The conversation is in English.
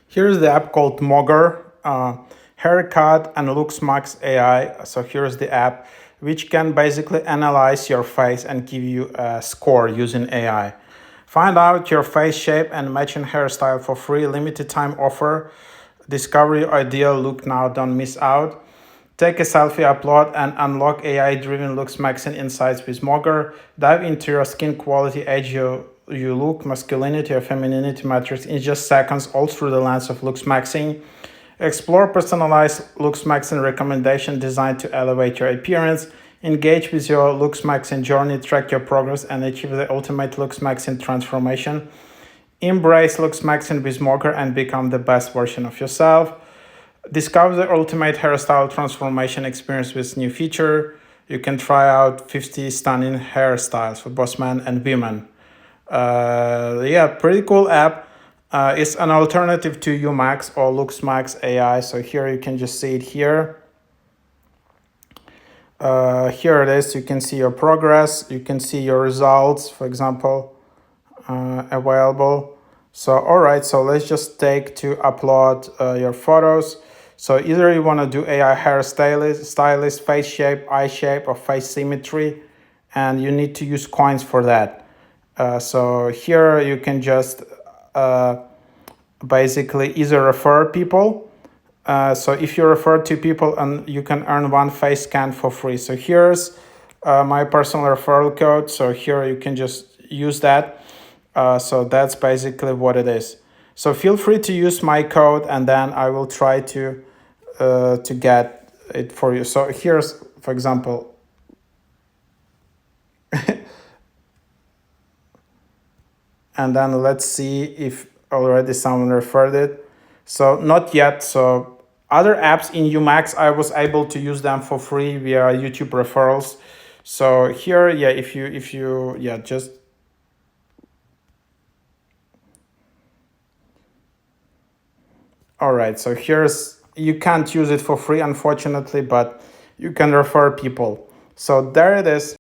Here's the app called Moggr, Haircut and Looksmax AI. So here's the app, which can basically analyze your face and give you a score using AI. Find out your face shape and matching hairstyle for free. Limited time offer. Discover your ideal look now. Don't miss out. Take a selfie, upload, and unlock AI-driven looks maxing insights with Moggr. Dive into your skin quality, age, you look, masculinity or femininity metrics in just seconds, all through the lens of looks maxing. Explore personalized looks maxing recommendation designed to elevate your appearance. Engage with your looks maxing journey, track your progress, and achieve the ultimate looks maxing transformation. Embrace looks maxing with Moggr and become the best version of yourself. Discover the ultimate hairstyle transformation experience with new feature. You can try out 50 stunning hairstyles for both men and women. Yeah, pretty cool app. It's an alternative to Umax or Looksmax AI. So here you can just see it here. Here it is. You can see your progress. You can see your results, for example, available. So, all right. So let's just take to upload your photos. So either you want to do AI stylist, face shape, eye shape, or face symmetry, and you need to use coins for that. So here you can just basically either refer people. So if you refer two people, and you can earn one face scan for free. So here's my personal referral code. So here you can just use that. So that's basically what it is. So feel free to use my code, and then I will try to get it for you. So here's, for example, and then let's see if already someone referred it. So not yet. So other apps in Umax, I was able to use them for free via YouTube referrals. So here, yeah, if you yeah, just all right. So here's, you can't use it for free, unfortunately, but you can refer people. So there it is.